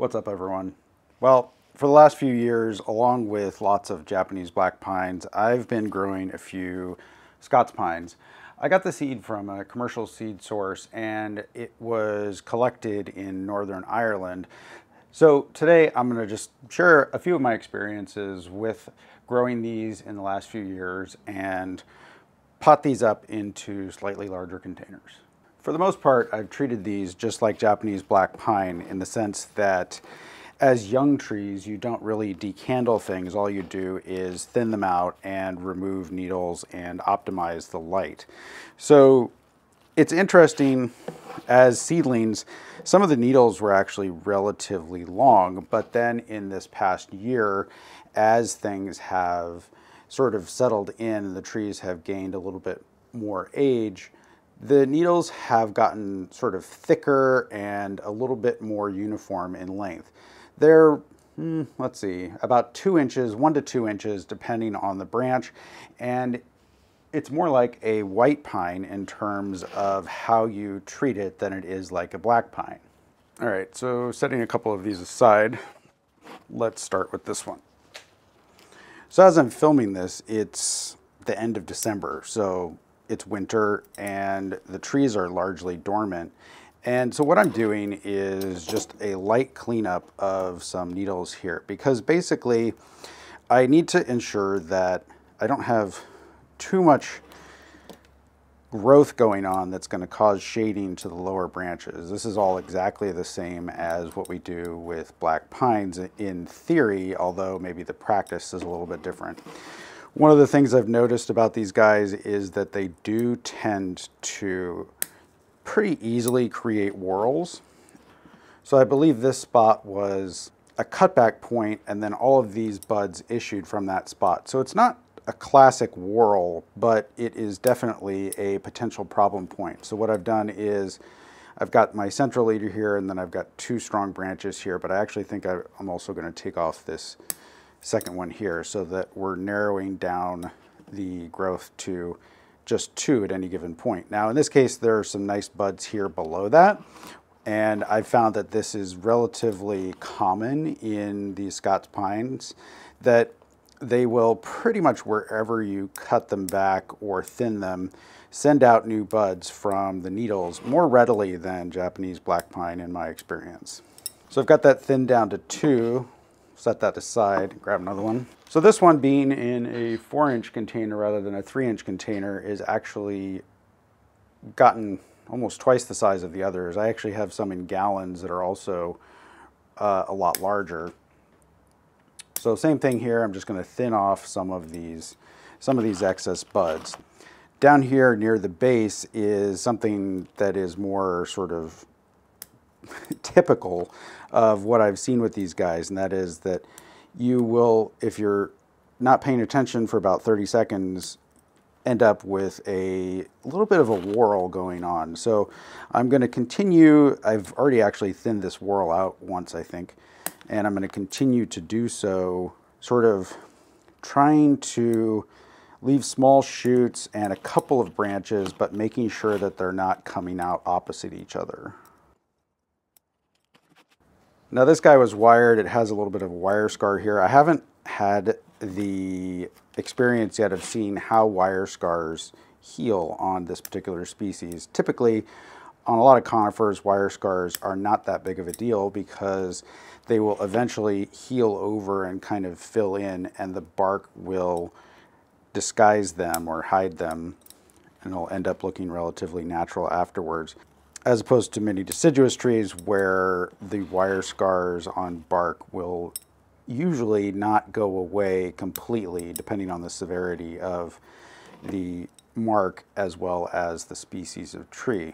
What's up, everyone? Well, for the last few years, along with lots of Japanese black pines, I've been growing a few Scots Pines. I got the seed from a commercial seed source, and it was collected in Northern Ireland. So today I'm going to just share a few of my experiences with growing these in the last few years and pot these up into slightly larger containers. For the most part, I've treated these just like Japanese black pine in the sense that as young trees, you don't really decandle things. All you do is thin them out and remove needles and optimize the light. So it's interesting, as seedlings, some of the needles were actually relatively long, but then in this past year, as things have sort of settled in, the trees have gained a little bit more age, the needles have gotten sort of thicker and a little bit more uniform in length. They're, let's see, about 2 inches, 1 to 2 inches, depending on the branch. And it's more like a white pine in terms of how you treat it than it is like a black pine. All right, so setting a couple of these aside, let's start with this one. So as I'm filming this, it's the end of December, so it's winter and the trees are largely dormant. And so what I'm doing is just a light cleanup of some needles here, because basically I need to ensure that I don't have too much growth going on that's going to cause shading to the lower branches. This is all exactly the same as what we do with black pines in theory, although maybe the practice is a little bit different. One of the things I've noticed about these guys is that they do tend to pretty easily create whorls. So I believe this spot was a cutback point, and then all of these buds issued from that spot. So it's not a classic whorl, but it is definitely a potential problem point. So what I've done is I've got my central leader here, and then I've got 2 strong branches here, but I actually think I'm also going to take off this second one here so that we're narrowing down the growth to just 2 at any given point. Now in this case, there are some nice buds here below that, and I've found that this is relatively common in the Scots Pines, that they will pretty much wherever you cut them back or thin them, send out new buds from the needles more readily than Japanese black pine in my experience. So I've got that thinned down to 2. Set that aside, grab another one. So this one, being in a 4-inch container rather than a 3-inch container, is actually gotten almost twice the size of the others. I actually have some in gallons that are also a lot larger. So same thing here, I'm just going to thin off some of these excess buds. Down here near the base is something that is more sort of typical of what I've seen with these guys, and that is that you will, if you're not paying attention for about 30 seconds, end up with a little bit of a whorl going on. So I'm going to continue. I've already actually thinned this whorl out once, I think, and I'm going to continue to do so, sort of trying to leave small shoots and a couple of branches, but making sure that they're not coming out opposite each other. Now this guy was wired. It has a little bit of a wire scar here. I haven't had the experience yet of seeing how wire scars heal on this particular species. Typically, on a lot of conifers, wire scars are not that big of a deal because they will eventually heal over and kind of fill in, and the bark will disguise them or hide them, and it'll end up looking relatively natural afterwards, as opposed to many deciduous trees where the wire scars on bark will usually not go away completely, depending on the severity of the mark as well as the species of tree.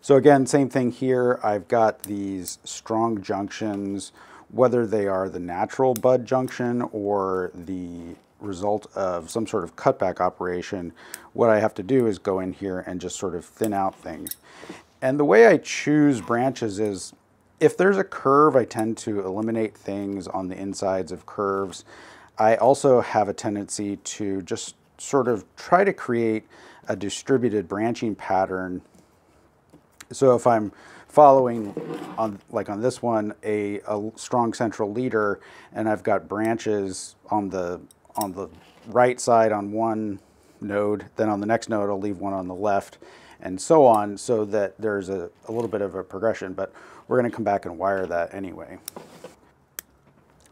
So again, same thing here. I've got these strong junctions, whether they are the natural bud junction or the result of some sort of cutback operation. What I have to do is go in here and just sort of thin out things. And the way I choose branches is, if there's a curve, I tend to eliminate things on the insides of curves. I also have a tendency to just sort of try to create a distributed branching pattern. So if I'm following on, like on this one, a strong central leader, and I've got branches on the right side on one node, then on the next node I'll leave one on the left, and so on, so that there's a little bit of a progression, but we're going to come back and wire that anyway.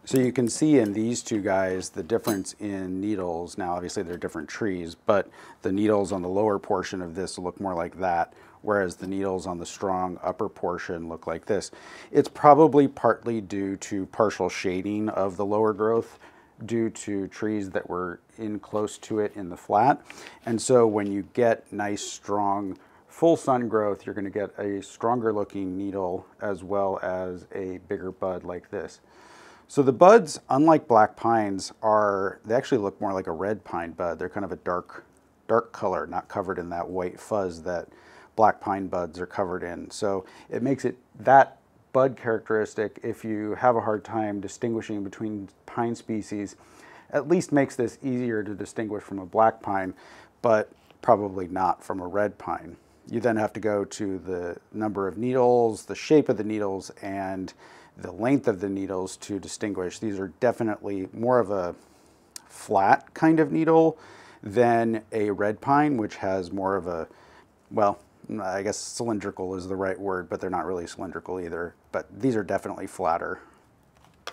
So you can see in these two guys the difference in needles. Now obviously they're different trees, but the needles on the lower portion of this look more like that, whereas the needles on the strong upper portion look like this. It's probably partly due to partial shading of the lower growth due to trees that were in close to it in the flat. And so when you get nice, strong, full sun growth, you're going to get a stronger looking needle as well as a bigger bud like this. So the buds, unlike black pines, they actually look more like a red pine bud. They're kind of a dark color, not covered in that white fuzz that black pine buds are covered in. So it makes it that bud characteristic, if you have a hard time distinguishing between pine species, at least makes this easier to distinguish from a black pine, but probably not from a red pine. You then have to go to the number of needles, the shape of the needles, and the length of the needles to distinguish. These are definitely more of a flat kind of needle than a red pine, which has more of a, well, I guess cylindrical is the right word, but they're not really cylindrical either. But these are definitely flatter.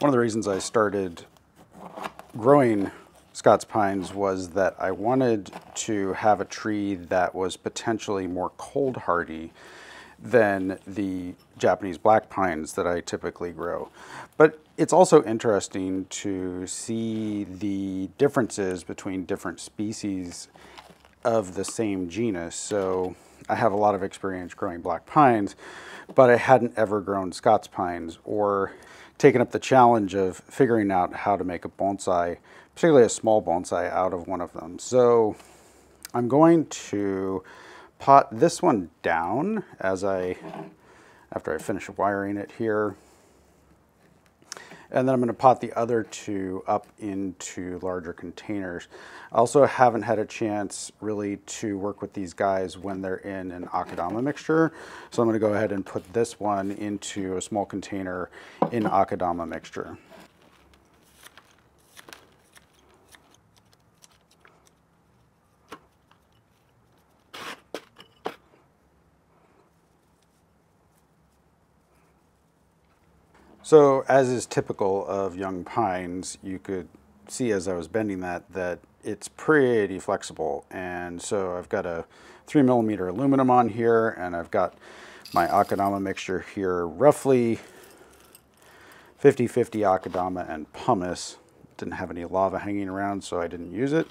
One of the reasons I started growing Scots pines was that I wanted to have a tree that was potentially more cold hardy than the Japanese black pines that I typically grow. But it's also interesting to see the differences between different species of the same genus. So I have a lot of experience growing black pines, but I hadn't ever grown Scots pines or taken up the challenge of figuring out how to make a bonsai, particularly a small bonsai, out of one of them. So I'm going to pot this one down after I finish wiring it here. And then I'm going to pot the other two up into larger containers. I also haven't had a chance really to work with these guys when they're in an Akadama mixture. So I'm going to go ahead and put this one into a small container in Akadama mixture. So as is typical of young pines, you could see as I was bending that it's pretty flexible. And so I've got a 3mm aluminum on here, and I've got my Akadama mixture here, roughly 50-50 Akadama and pumice. Didn't have any lava hanging around, so I didn't use it.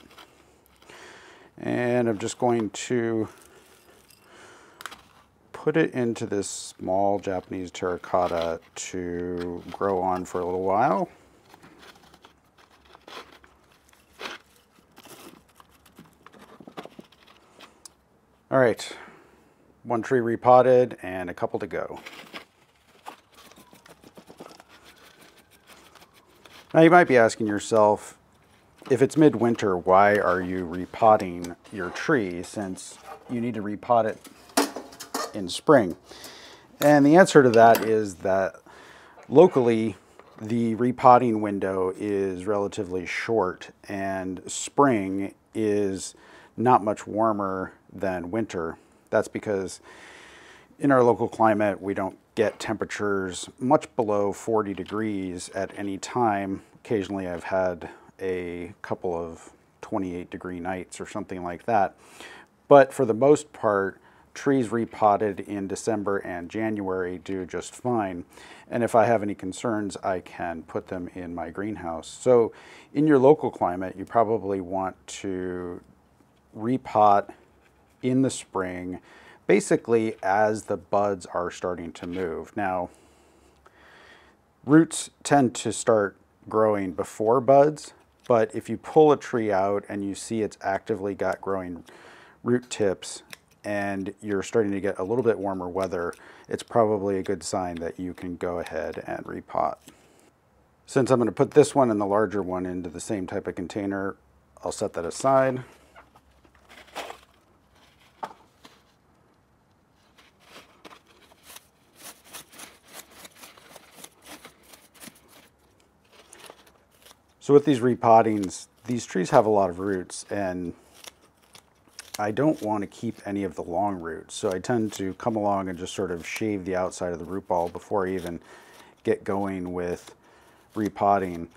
And I'm just going to put it into this small Japanese terracotta to grow on for a little while. All right, one tree repotted and a couple to go. Now you might be asking yourself, if it's midwinter, why are you repotting your tree since you need to repot it in spring? And the answer to that is that locally the repotting window is relatively short, and spring is not much warmer than winter. That's because in our local climate we don't get temperatures much below 40 degrees at any time. Occasionally I've had a couple of 28-degree nights or something like that, but for the most part trees repotted in December and January do just fine. And if I have any concerns, I can put them in my greenhouse. So in your local climate, you probably want to repot in the spring, basically as the buds are starting to move. Now, roots tend to start growing before buds, but if you pull a tree out and you see it's actively got growing root tips, and you're starting to get a little bit warmer weather, it's probably a good sign that you can go ahead and repot. Since I'm going to put this one and the larger one into the same type of container, I'll set that aside. So with these repottings, these trees have a lot of roots, and I don't want to keep any of the long roots. So I tend to come along and just sort of shave the outside of the root ball before I even get going with repotting.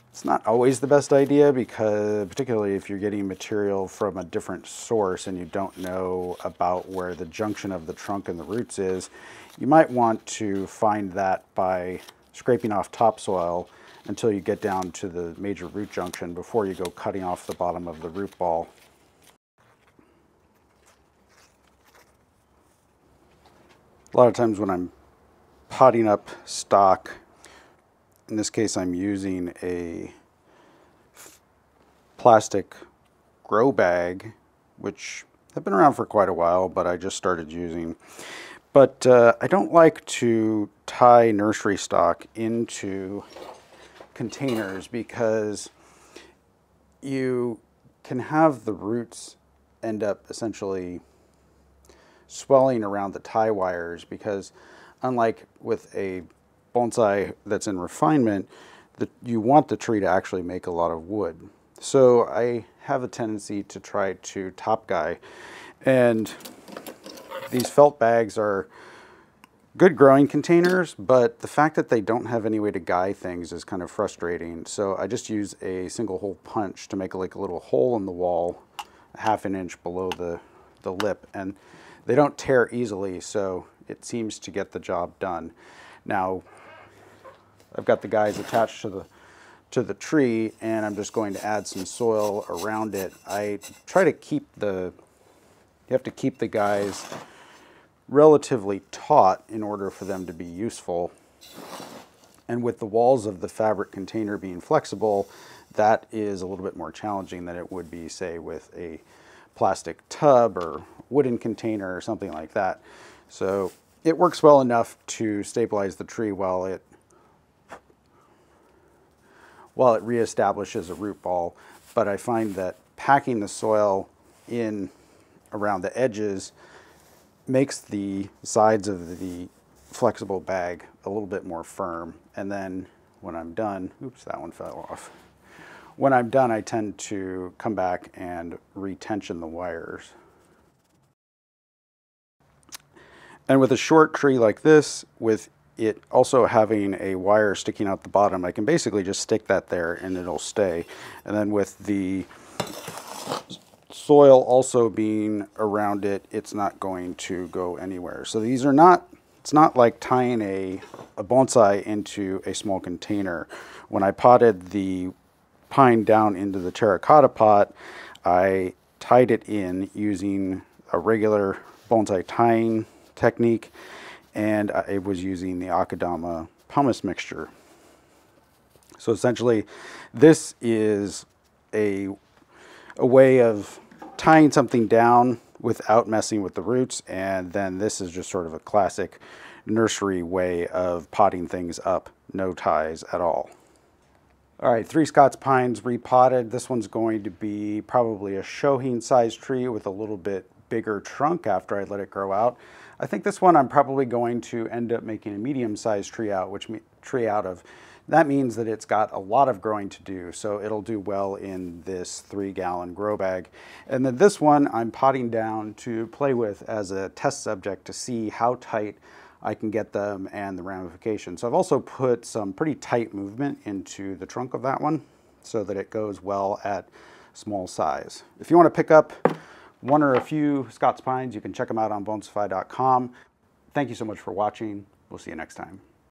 It's not always the best idea, because particularly if you're getting material from a different source and you don't know about where the junction of the trunk and the roots is, you might want to find that by scraping off topsoil until you get down to the major root junction before you go cutting off the bottom of the root ball. A lot of times when I'm potting up stock, in this case I'm using a plastic grow bag, which have been around for quite a while, but I just started using. But I don't like to tie nursery stock into containers, because you can have the roots end up essentially swelling around the tie wires, because unlike with a bonsai that's in refinement, you want the tree to actually make a lot of wood. So I have a tendency to try to top guy, and these felt bags are good growing containers, but the fact that they don't have any way to guy things is kind of frustrating. So I just use a single hole punch to make like a little hole in the wall, a ½ an inch below the lip, and they don't tear easily, so it seems to get the job done. Now, I've got the guys attached to the tree, and I'm just going to add some soil around it. I try to keep you have to keep the guys relatively taut in order for them to be useful. And with the walls of the fabric container being flexible, that is a little bit more challenging than it would be, say, with a plastic tub or wooden container or something like that. So it works well enough to stabilize the tree while it reestablishes a root ball. But I find that packing the soil in around the edges makes the sides of the flexible bag a little bit more firm. And then when I'm done, oops, that one fell off. When I'm done, I tend to come back and retension the wires. And with a short tree like this, with it also having a wire sticking out the bottom, I can basically just stick that there and it'll stay. And then with the soil also being around it, it's not going to go anywhere. So these are not, it's not like tying a bonsai into a small container. When I potted the pine down into the terracotta pot, I tied it in using a regular bonsai tying technique, and I was using the Akadama pumice mixture. So essentially, this is a way of tying something down without messing with the roots, and then this is just sort of a classic nursery way of potting things up, no ties at all. All right, 3 Scots Pines repotted. This one's going to be probably a shohin sized tree with a little bit bigger trunk after I let it grow out. I think this one I'm probably going to end up making a medium sized tree out of. That means that it's got a lot of growing to do, so it'll do well in this 3-gallon grow bag. And then this one I'm potting down to play with as a test subject to see how tight I can get them and the ramifications. So I've also put some pretty tight movement into the trunk of that one so that it goes well at small size. If you want to pick up one or a few Scots Pines, you can check them out on bonsaify.com. Thank you so much for watching. We'll see you next time.